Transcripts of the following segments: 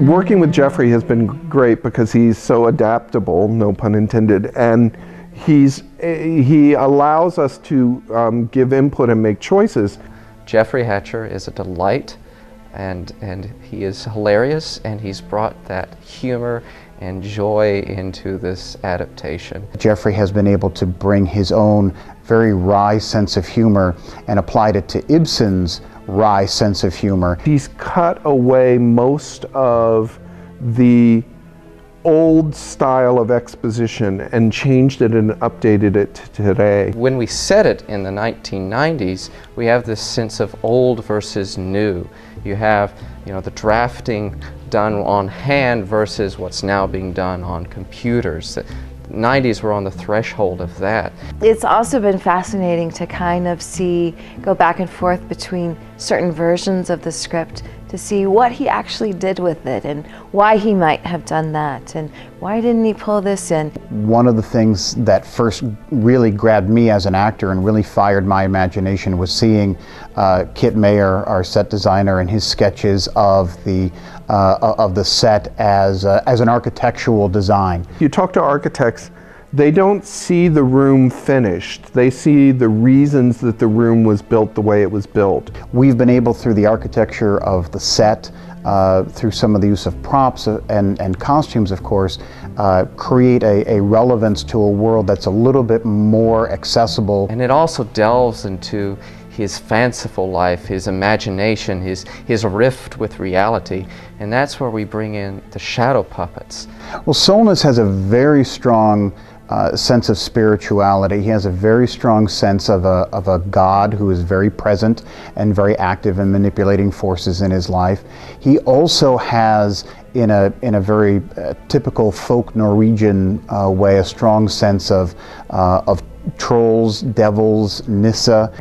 Working with Jeffrey has been great because he's so adaptable, no pun intended, and he allows us to give input and make choices. Jeffrey Hatcher is a delight, and he is hilarious, and he's brought that humor and joy into this adaptation. Jeffrey has been able to bring his own very wry sense of humor and applied it to Ibsen's wry sense of humor. He's cut away most of the old style of exposition and changed it and updated it to today. When we set it in the 1990s, we have this sense of old versus new. You have, the drafting done on hand versus what's now being done on computers. The 90s were on the threshold of that. It's also been fascinating to kind of go back and forth between certain versions of the script to see what he actually did with it and why he might have done that and why didn't he pull this in. One of the things that first really grabbed me as an actor and really fired my imagination was seeing Kit Mayer, our set designer, and his sketches of the set as an architectural design. You talk to architects, they don't see the room finished. They see the reasons that the room was built the way it was built. We've been able, through the architecture of the set, through some of the use of props and costumes, of course, create a relevance to a world that's a little bit more accessible. And it also delves into his fanciful life, his imagination, his rift with reality, and that's where we bring in the shadow puppets. Well, Solness has a very strong sense of spirituality. He has a very strong sense of a God who is very present and very active in manipulating forces in his life. He also has, in a very typical folk Norwegian way, a strong sense of trolls, devils, Nissa.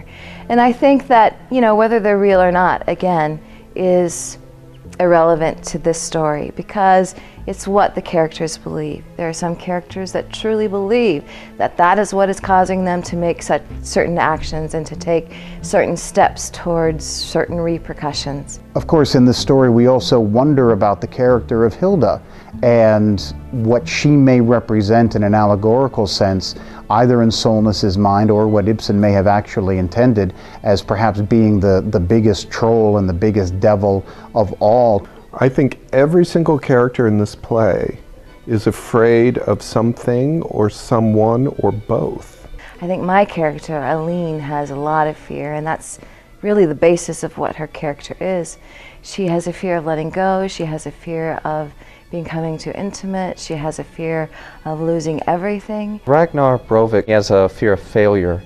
And I think that, whether they're real or not, again, is irrelevant to this story because it's what the characters believe. There are some characters that truly believe that that is what is causing them to make such certain actions and to take certain steps towards certain repercussions. Of course, in this story we also wonder about the character of Hilda and what she may represent in an allegorical sense, either in Solness's mind or what Ibsen may have actually intended as perhaps being the biggest troll and the biggest devil of all. I think every single character in this play is afraid of something or someone or both. I think my character, Aline, has a lot of fear, and that's really the basis of what her character is. She has a fear of letting go, she has a fear of becoming too intimate, she has a fear of losing everything. Ragnar Brovik has a fear of failure.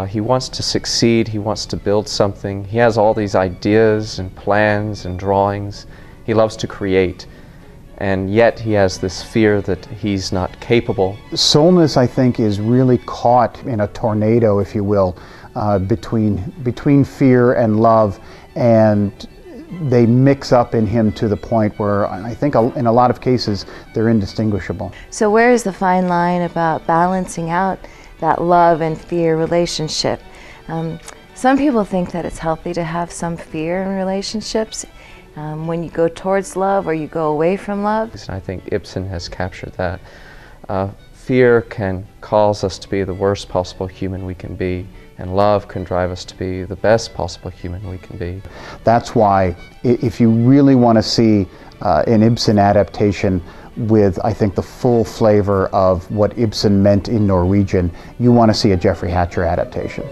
He wants to succeed, he wants to build something. He has all these ideas and plans and drawings. He loves to create, and yet he has this fear that he's not capable. Solness, I think, is really caught in a tornado, if you will, between fear and love, and they mix up in him to the point where I think in a lot of cases they're indistinguishable. So where is the fine line about balancing out that love and fear relationship? Some people think that it's healthy to have some fear in relationships when you go towards love or you go away from love. I think Ibsen has captured that. Fear can cause us to be the worst possible human we can be, and love can drive us to be the best possible human we can be. That's why if you really want to see an Ibsen adaptation with, I think, the full flavor of what Ibsen meant in Norwegian, you want to see a Jeffrey Hatcher adaptation.